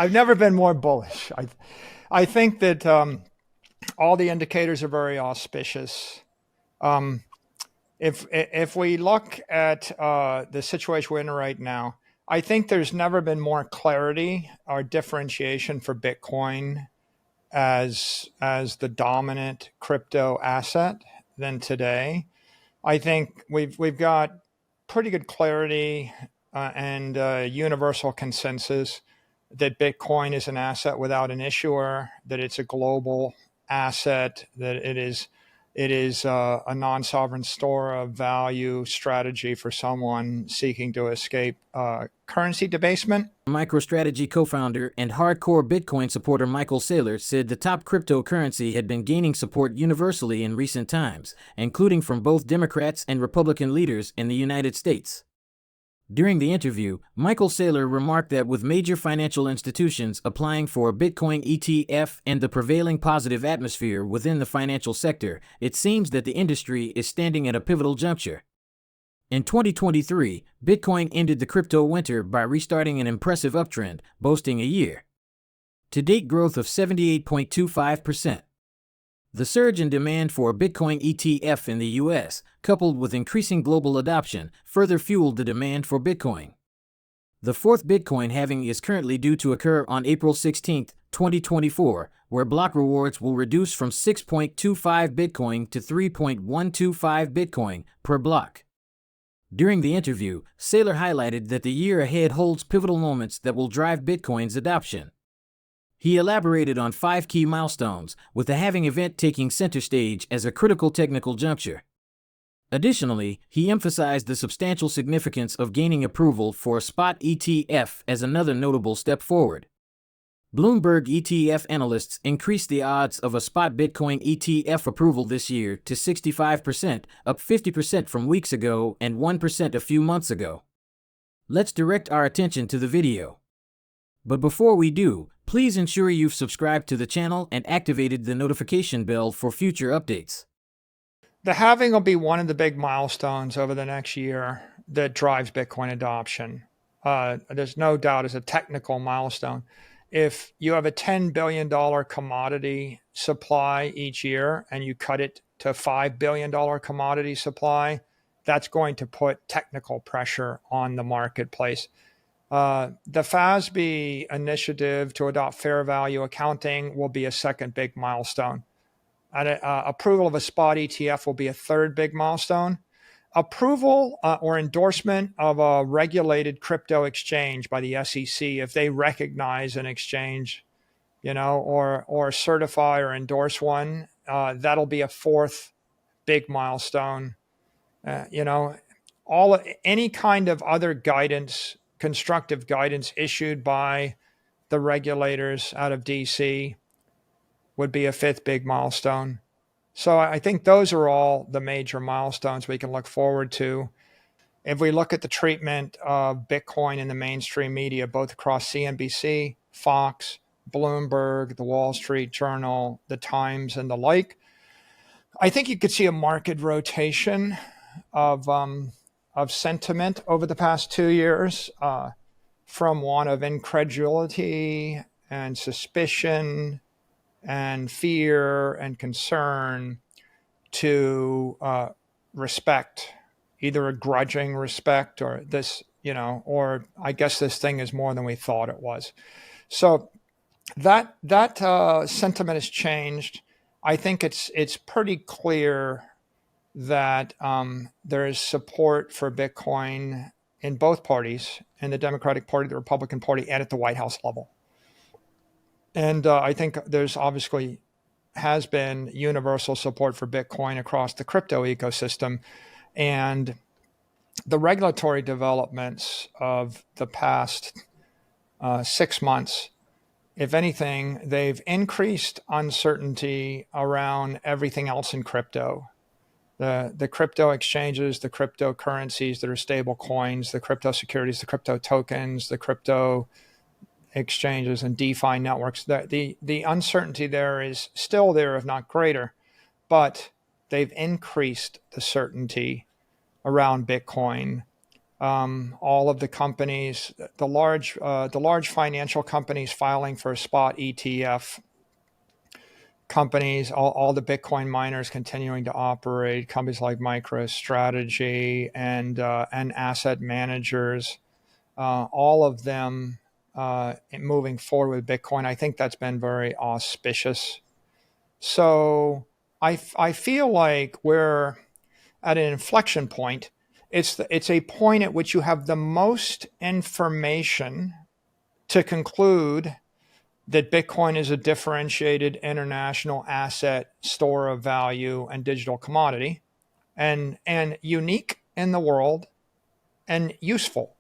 I've never been more bullish. I think that all the indicators are very auspicious. Um, if we look at the situation we're in right now, I think there's never been more clarity or differentiation for Bitcoin as the dominant crypto asset than today. I think we've got pretty good clarity and universal consensus that Bitcoin is an asset without an issuer, that it's a global asset, that it is a non-sovereign store of value strategy for someone seeking to escape currency debasement. MicroStrategy co-founder and hardcore Bitcoin supporter Michael Saylor said the top cryptocurrency had been gaining support universally in recent times, including from both Democrats and Republican leaders in the United States. During the interview, Michael Saylor remarked that with major financial institutions applying for a Bitcoin ETF and the prevailing positive atmosphere within the financial sector, it seems that the industry is standing at a pivotal juncture. In 2023, Bitcoin ended the crypto winter by restarting an impressive uptrend, boasting a year-to-date growth of 78.25%. The surge in demand for a Bitcoin ETF in the US, coupled with increasing global adoption, further fueled the demand for Bitcoin. The fourth Bitcoin halving is currently due to occur on April 16, 2024, where block rewards will reduce from 6.25 Bitcoin to 3.125 Bitcoin per block. During the interview, Saylor highlighted that the year ahead holds pivotal moments that will drive Bitcoin's adoption. He elaborated on 5 key milestones, with the halving event taking center stage as a critical technical juncture. Additionally, he emphasized the substantial significance of gaining approval for a spot ETF as another notable step forward. Bloomberg ETF analysts increased the odds of a spot Bitcoin ETF approval this year to 65%, up 50% from weeks ago and 1% a few months ago. Let's direct our attention to the video. But before we do, please ensure you've subscribed to the channel and activated the notification bell for future updates. The halving will be one of the big milestones over the next year that drives Bitcoin adoption. There's no doubt it's a technical milestone. If you have a $10 billion commodity supply each year and you cut it to $5 billion commodity supply, that's going to put technical pressure on the marketplace. The FASB initiative to adopt fair value accounting will be a second big milestone. Approval of a spot ETF will be a third big milestone. Approval or endorsement of a regulated crypto exchange by the SEC, if they recognize an exchange, or certify or endorse one, that'll be a fourth big milestone. Any kind of other guidance, constructive guidance issued by the regulators out of DC would be a fifth big milestone. So I think those are all the major milestones we can look forward to. If we look at the treatment of Bitcoin in the mainstream media, both across CNBC, Fox, Bloomberg, the Wall Street Journal, the Times, and the like, I think you could see a market rotation of sentiment over the past 2 years, from one of incredulity and suspicion and fear and concern to respect, either a grudging respect or this, or I guess this thing is more than we thought it was. So that sentiment has changed. I think it's pretty clear that there is support for Bitcoin in both parties, in the Democratic Party, the Republican Party, and at the White House level. And I think there's obviously has been universal support for Bitcoin across the crypto ecosystem. And the regulatory developments of the past 6 months, if anything, they've increased uncertainty around everything else in crypto. The crypto exchanges, the cryptocurrencies that are stable coins, the crypto securities, the crypto tokens, the crypto exchanges and DeFi networks. The uncertainty there is still there, if not greater, but they've increased the certainty around Bitcoin all of the companies, the large financial companies filing for spot ETF companies, all the Bitcoin miners continuing to operate, companies like MicroStrategy and asset managers, all of them moving forward with Bitcoin. I think that's been very auspicious. So I feel like we're at an inflection point. It's a point at which you have the most information to conclude that Bitcoin is a differentiated international asset, store of value, and digital commodity, and unique in the world and useful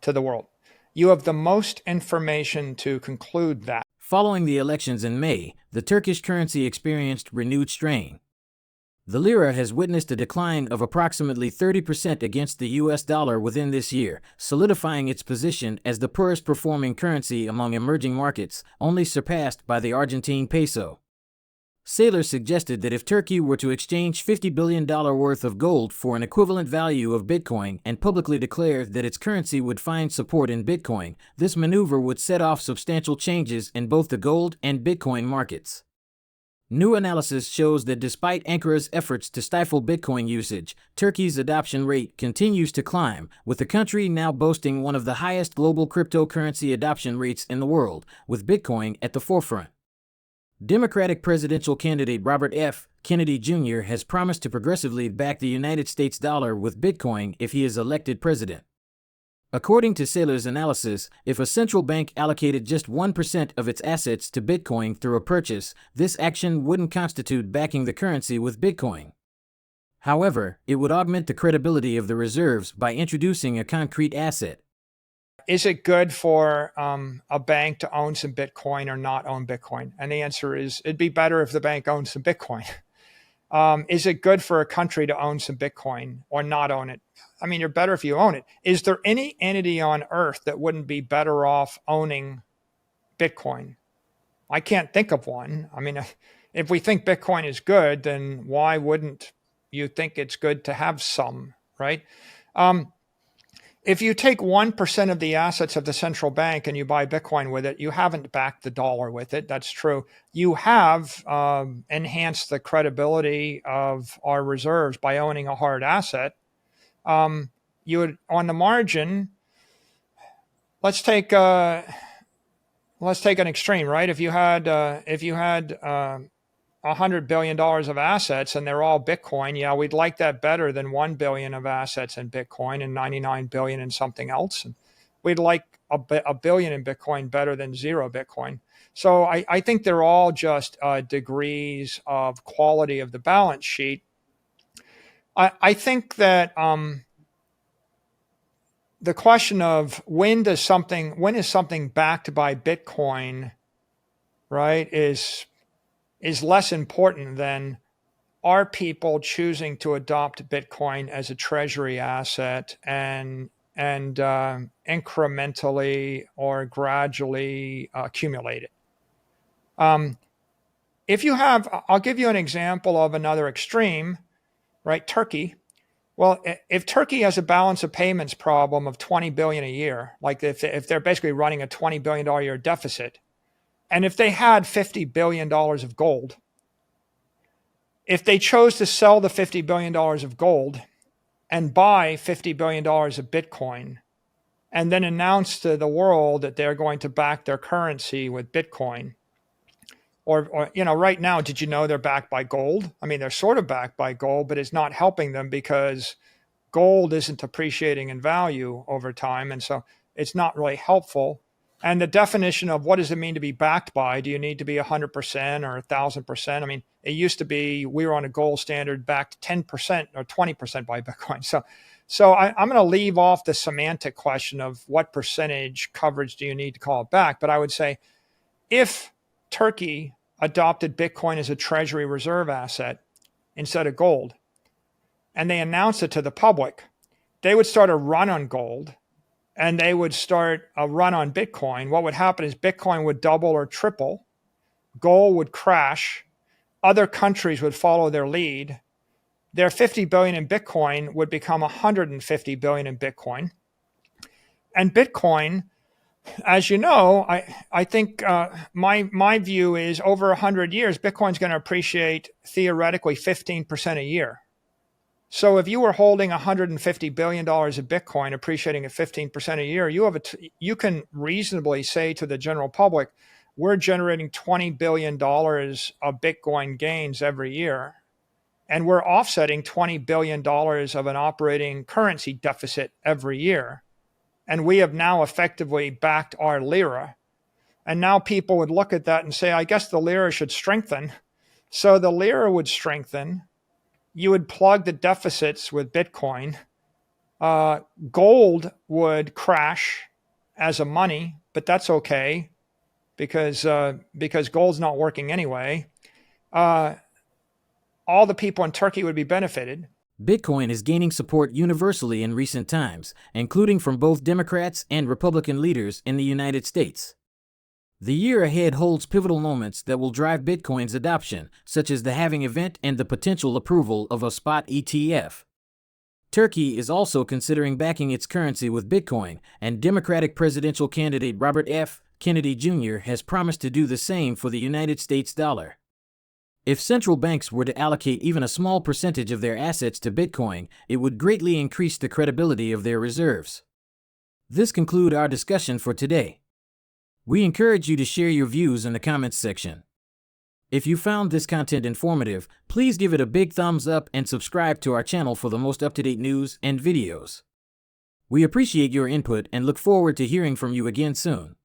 to the world. You have the most information to conclude that. Following the elections in May, the Turkish currency experienced renewed strain. The lira has witnessed a decline of approximately 30% against the US dollar within this year, solidifying its position as the poorest performing currency among emerging markets, only surpassed by the Argentine peso. Saylor suggested that if Turkey were to exchange $50 billion worth of gold for an equivalent value of Bitcoin and publicly declare that its currency would find support in Bitcoin, this maneuver would set off substantial changes in both the gold and Bitcoin markets. New analysis shows that despite Ankara's efforts to stifle Bitcoin usage, Turkey's adoption rate continues to climb, with the country now boasting one of the highest global cryptocurrency adoption rates in the world, with Bitcoin at the forefront. Democratic presidential candidate Robert F. Kennedy Jr. has promised to progressively back the United States dollar with Bitcoin if he is elected president. According to Saylor's analysis, if a central bank allocated just 1% of its assets to Bitcoin through a purchase, this action wouldn't constitute backing the currency with Bitcoin. However, it would augment the credibility of the reserves by introducing a concrete asset. Is it good for a bank to own some Bitcoin or not own Bitcoin? And the answer is it'd be better if the bank owned some Bitcoin. Is it good for a country to own some Bitcoin or not own it? I mean, you're better if you own it. Is there any entity on earth that wouldn't be better off owning Bitcoin? I can't think of one. I mean, if we think Bitcoin is good, then why wouldn't you think it's good to have some, right? If you take 1% of the assets of the central bank and you buy Bitcoin with it, you haven't backed the dollar with it. That's true. You have enhanced the credibility of our reserves by owning a hard asset. You would, on the margin, let's take an extreme, right? If you had $100 billion of assets and they're all Bitcoin, yeah, we'd like that better than 1 billion of assets in Bitcoin and 99 billion in something else. And we'd like a billion in Bitcoin better than 0 Bitcoin. So I think they're all just degrees of quality of the balance sheet. I think that the question of when is something backed by Bitcoin, right, is less important than are people choosing to adopt Bitcoin as a treasury asset and incrementally or gradually accumulate it. If you have, I'll give you an example of another extreme, right? Turkey. Well, if Turkey has a balance of payments problem of 20 billion a year, like if they're basically running a $20 billion a year deficit, and if they had $50 billion of gold, if they chose to sell the $50 billion of gold and buy $50 billion of Bitcoin, and then announce to the world that they're going to back their currency with Bitcoin, or right now, did you know they're backed by gold? I mean, they're sort of backed by gold, but it's not helping them because gold isn't appreciating in value over time. And so it's not really helpful. And the definition of what does it mean to be backed by? Do you need to be 100% or 1,000%? I mean, it used to be we were on a gold standard backed 10% or 20% by Bitcoin. So I'm going to leave off the semantic question of what percentage coverage do you need to call it back. But I would say if Turkey adopted Bitcoin as a treasury reserve asset instead of gold, and they announced it to the public, they would start a run on gold and they would start a run on Bitcoin. What would happen is Bitcoin would double or triple, gold would crash, other countries would follow their lead. Their 50 billion in Bitcoin would become 150 billion in Bitcoin. And Bitcoin, as you know, I think my view is over 100 years, Bitcoin's going to appreciate theoretically 15% a year. So if you were holding $150 billion of Bitcoin appreciating at 15% a year, you can reasonably say to the general public, we're generating $20 billion of Bitcoin gains every year. And we're offsetting $20 billion of an operating currency deficit every year. And we have now effectively backed our lira. And now people would look at that and say, I guess the lira should strengthen. So the lira would strengthen. You would plug the deficits with Bitcoin. Gold would crash as a money, but that's okay because gold's not working anyway. All the people in Turkey would be benefited. Bitcoin is gaining support universally in recent times, including from both Democrats and Republican leaders in the United States. The year ahead holds pivotal moments that will drive Bitcoin's adoption, such as the halving event and the potential approval of a spot ETF. Turkey is also considering backing its currency with Bitcoin, and Democratic presidential candidate Robert F. Kennedy Jr. has promised to do the same for the United States dollar. If central banks were to allocate even a small percentage of their assets to Bitcoin, it would greatly increase the credibility of their reserves. This concludes our discussion for today. We encourage you to share your views in the comments section. If you found this content informative, please give it a big thumbs up and subscribe to our channel for the most up-to-date news and videos. We appreciate your input and look forward to hearing from you again soon.